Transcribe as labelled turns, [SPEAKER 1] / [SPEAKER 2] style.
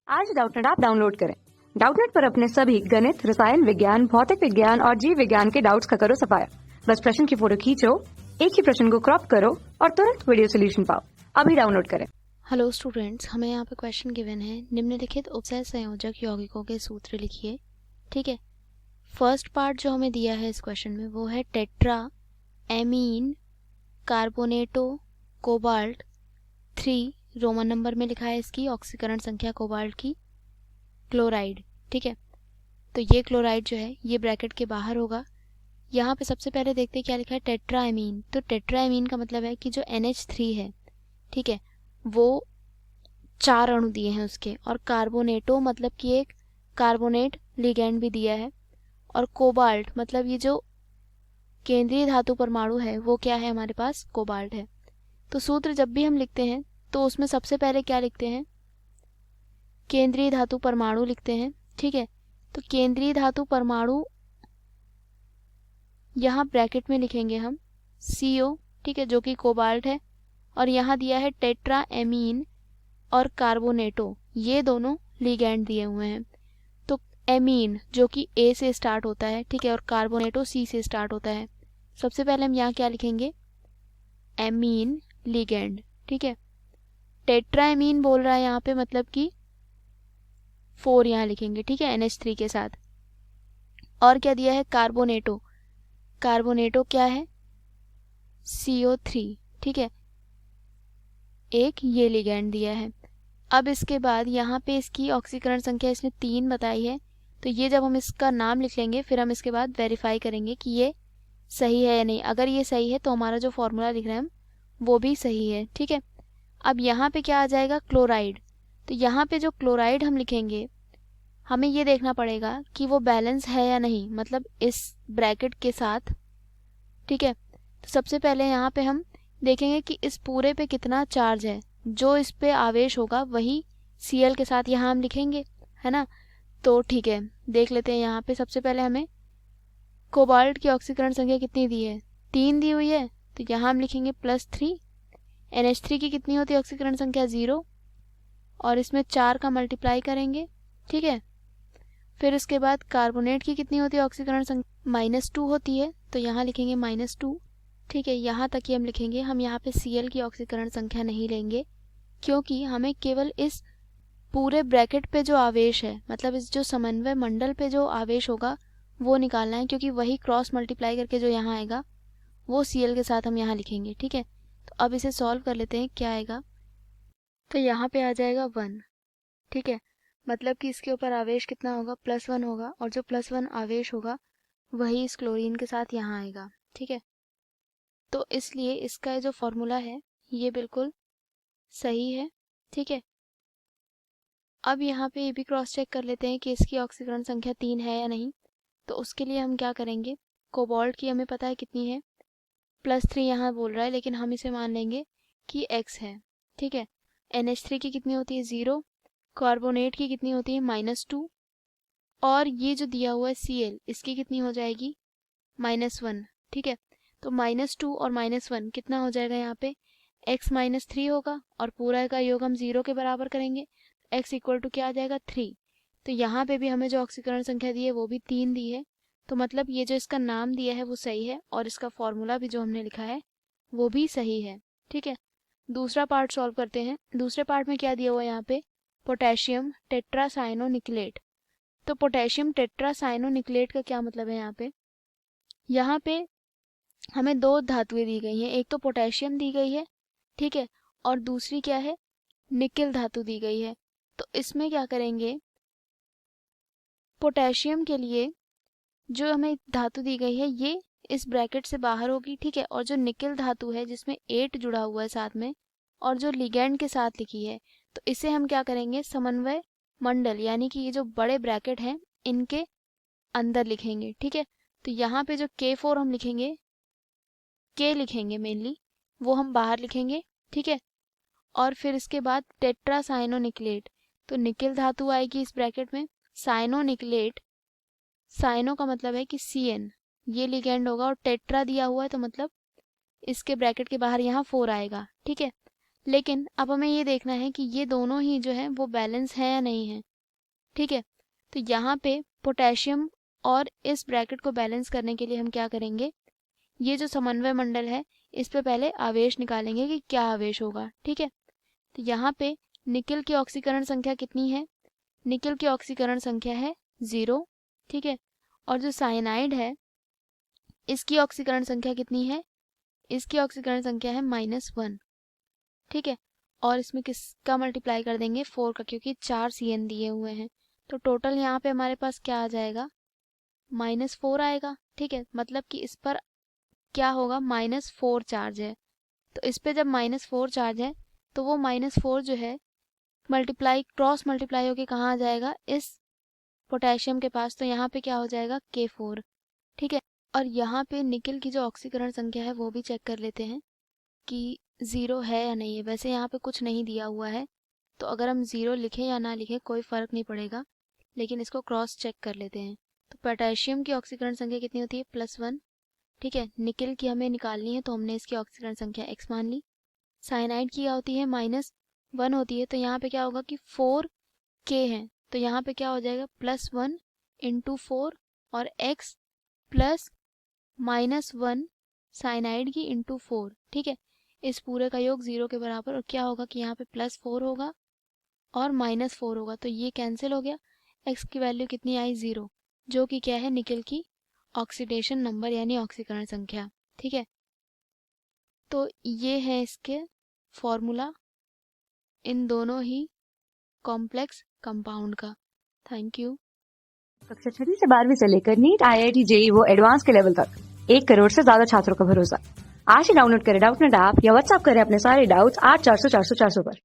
[SPEAKER 1] आज Doubtnut app download करें। Doubtnut पर अपने सभी गणित, रसायन विज्ञान, भौतिक विज्ञान और जीव विज्ञान के डाउट्स का करो सफाया। बस प्रश्न की फोटो खींचो, एक ही प्रश्न को क्रॉप करो और तुरंत वीडियो सोल्यूशन पाओ। अभी डाउनलोड करें।
[SPEAKER 2] हेलो स्टूडेंट्स, हमें यहाँ पे क्वेश्चन गिवन है, निम्नलिखित उपसय संयोजक यौगिकों के सूत्र लिखिए। ठीक है, फर्स्ट पार्ट जो हमें दिया है इस क्वेश्चन में वो है tetra amine carbonato cobalt 3, Roman number में लिखा है इसकी ऑक्सीकरण संख्या कोबाल्ट की, क्लोराइड। ठीक है, तो ये क्लोराइड जो है ये ब्रैकेट के बाहर होगा। यहाँ पे सबसे पहले देखते हैं क्या लिखा है, टेट्रा एमीन। तो टेट्रा एमीन का मतलब है कि जो NH3 है, ठीक है, वो 4 अणु दिए हैं उसके, और कार्बोनेटो मतलब कि एक कार्बोनेट लिगैंड भी दिया है, और कोबाल्ट मतलब ये जो केंद्रीय धातु परमाणु है वो क्या है, हमारे पास कोबाल्ट है। तो सूत्र जब भी हम लिखते हैं तो उसमें सबसे पहले क्या लिखते हैं, केंद्रीय धातु परमाणु लिखते हैं। ठीक है, तो केंद्रीय धातु परमाणु यहाँ ब्रैकेट में लिखेंगे हम CO, ठीक है, जो कि कोबाल्ट है, और यहाँ दिया है टेट्रा एमीन और कार्बोनेटो, ये दोनों लिगैंड दिए हुए हैं। तो एमीन जो कि A से स्टार्ट होता है, ठीक है, और कार्बोनेटो C से स्टार्ट होता है। सबसे पहले हम यहाँ क्या लिखेंगे, एमीन लिगैंड। ठीक है, टेट्रा एमीन बोल रहा है यहाँ पे, मतलब कि 4 यहाँ लिखेंगे, ठीक है, NH3 के साथ। और क्या दिया है, कार्बोनेटो, कार्बोनेटो क्या है, CO3, ठीक है, एक ये लिगैंड दिया है। अब इसके बाद यहाँ पे इसकी ऑक्सीकरण संख्या इसने 3 बताई है, तो ये जब हम इसका नाम लिख लेंगे फिर हम इसके बाद वेरीफाई करेंगे कि ये सही है या नहीं। अगर ये सही है तो हमारा जो फॉर्मूला लिख रहे हैं हम वो भी सही है। ठीक है, अब यहाँ पे क्या आ जाएगा, क्लोराइड। तो यहाँ पे जो क्लोराइड हम लिखेंगे हमें ये देखना पड़ेगा कि वो बैलेंस है या नहीं, मतलब इस ब्रैकेट के साथ। ठीक है, तो सबसे पहले यहाँ पे हम देखेंगे कि इस पूरे पे कितना चार्ज है, जो इस पे आवेश होगा वही Cl के साथ यहाँ हम लिखेंगे, है ना। तो ठीक है, देख लेते हैं। यहाँ पे सबसे पहले हमें कोबाल्ट की ऑक्सीकरण संख्या कितनी दी है, 3 दी हुई है, तो यहाँ हम लिखेंगे +3। NH3 की कितनी होती है ऑक्सीकरण संख्या, 0, और इसमें 4 का मल्टीप्लाई करेंगे। ठीक है, फिर उसके बाद कार्बोनेट की कितनी होती है ऑक्सीकरण संख्या, -2 होती है, तो यहाँ लिखेंगे -2। ठीक है, यहाँ तक ही हम लिखेंगे। हम यहाँ पे Cl की ऑक्सीकरण संख्या नहीं लेंगे, क्योंकि हमें केवल इस पूरे ब्रैकेट पे जो आवेश है, मतलब इस जो समन्वय मंडल पे जो आवेश होगा वो निकालना है, क्योंकि वही क्रॉस मल्टीप्लाई करके जो यहाँ आएगा वो Cl के साथ हम यहाँ लिखेंगे। ठीक है, तो अब इसे सॉल्व कर लेते हैं, क्या आएगा, तो यहाँ पे आ जाएगा 1। ठीक है, मतलब कि इसके ऊपर आवेश कितना होगा, +1 होगा, और जो +1 आवेश होगा वही इस क्लोरीन के साथ यहाँ आएगा। ठीक है, तो इसलिए इसका जो फॉर्मूला है ये बिल्कुल सही है। ठीक है, अब यहाँ पे ये भी क्रॉस चेक कर लेते हैं कि इसकी ऑक्सीकरण संख्या 3 है या नहीं। तो उसके लिए हम क्या करेंगे, कोबाल्ट की हमें पता है कितनी है, +3 यहाँ बोल रहा है, लेकिन हम इसे मान लेंगे कि x है। ठीक है, NH3 की कितनी होती है, 0, कार्बोनेट की कितनी होती है, -2, और ये जो दिया हुआ है Cl, इसकी कितनी हो जाएगी, -1। ठीक है, तो -2 और -1 कितना हो जाएगा, यहाँ पे x -3 होगा, और पूरा का योग हम 0 के बराबर करेंगे, x इक्वल टू क्या आ जाएगा, 3। तो यहाँ पे भी हमें जो ऑक्सीकरण संख्या दी है वो भी 3 दी है, तो मतलब ये जो इसका नाम दिया है वो सही है, और इसका फॉर्मूला भी जो हमने लिखा है वो भी सही है। ठीक है, दूसरा पार्ट सॉल्व करते हैं। दूसरे पार्ट में क्या दिया हुआ है, यहाँ पे पोटेशियम टेट्रासाइनोनिकलेट। तो पोटेशियम टेट्रासाइनोनिकलेट का क्या मतलब है, यहाँ पे हमें 2 धातुएं दी गई हैं, एक तो पोटेशियम दी गई है, ठीक है, और दूसरी क्या है, निकेल धातु दी गई है। तो इसमें क्या करेंगे, पोटेशियम के लिए जो हमें धातु दी गई है ये इस ब्रैकेट से बाहर होगी। ठीक है, और जो निकेल धातु है जिसमें 8 जुड़ा हुआ है साथ में, और जो लिगैंड के साथ लिखी है, तो इसे हम क्या करेंगे, समन्वय मंडल यानी कि ये जो बड़े ब्रैकेट हैं इनके अंदर लिखेंगे। ठीक है, तो यहाँ पे जो K4 हम लिखेंगे, K लिखेंगे मेनली, वो हम बाहर लिखेंगे। ठीक है, और फिर इसके बाद टेट्रासाइनोनिकलेट, तो निकेल धातु आएगी इस ब्रैकेट में, साइनोनिकलेट, साइनो का मतलब है कि CN, ये लिगैंड होगा, और टेट्रा दिया हुआ है तो मतलब इसके ब्रैकेट के बाहर यहाँ 4 आएगा। ठीक है, लेकिन अब हमें ये देखना है कि ये दोनों ही जो है वो बैलेंस है या नहीं है। ठीक है, तो यहाँ पे पोटेशियम और इस ब्रैकेट को बैलेंस करने के लिए हम क्या करेंगे, ये जो समन्वय मंडल है इस पे पहले आवेश निकालेंगे कि क्या आवेश होगा। ठीक है, तो यहाँ पे निकिल की ऑक्सीकरण संख्या कितनी है, निकिल की ऑक्सीकरण संख्या है 0। ठीक है, और जो साइनाइड है इसकी ऑक्सीकरण संख्या कितनी है, इसकी ऑक्सीकरण संख्या है -1। ठीक है, और इसमें किसका मल्टीप्लाई कर देंगे, 4 का, क्योंकि 4 CN दिए हुए हैं। तो टोटल यहाँ पे हमारे पास क्या आ जाएगा, -4 आएगा। ठीक है, मतलब कि इस पर क्या होगा, -4 चार्ज है। तो इस पे जब -4 चार्ज है तो वो -4 जो है क्रॉस मल्टीप्लाई होके कहाँ आ जाएगा, इस पोटेशियम के पास। तो यहाँ पे क्या हो जाएगा, K4। ठीक है, और यहाँ पे निकिल की जो ऑक्सीकरण संख्या है वो भी चेक कर लेते हैं कि 0 है या नहीं है। वैसे यहाँ पे कुछ नहीं दिया हुआ है, तो अगर हम 0 लिखें या ना लिखें कोई फ़र्क नहीं पड़ेगा, लेकिन इसको क्रॉस चेक कर लेते हैं। तो पोटेशियम की ऑक्सीकरण संख्या कितनी होती है, +1। ठीक है, निकिल की हमें निकालनी है तो हमने इसकी ऑक्सीकरण संख्या x मान ली। साइनाइड की क्या होती है, -1 होती है। तो यहाँ पे क्या होगा कि 4K है, तो यहाँ पे क्या हो जाएगा, +1 × 4 और x प्लस -1 साइनाइड की × 4। ठीक है, इस पूरे का योग 0 के बराबर, और क्या होगा कि यहाँ पे +4 होगा और -4 होगा, तो ये कैंसिल हो गया। x की वैल्यू कितनी आई, 0, जो कि क्या है, निकिल की ऑक्सीडेशन नंबर यानी ऑक्सीकरण संख्या। ठीक है, तो ये है इसके फॉर्मूला इन दोनों ही कॉम्प्लेक्स कंपाउंड का। Thank you.
[SPEAKER 1] कक्षा 6वीं से 12वीं से लेकर नीट, IIT, JEE वो एडवांस के लेवल तक 1 करोड़ से ज्यादा छात्रों का भरोसा। आज ही डाउनलोड करें डाउटनेट ऐप या व्हाट्सएप करें अपने सारे डाउट्स 8400 400 400 पर।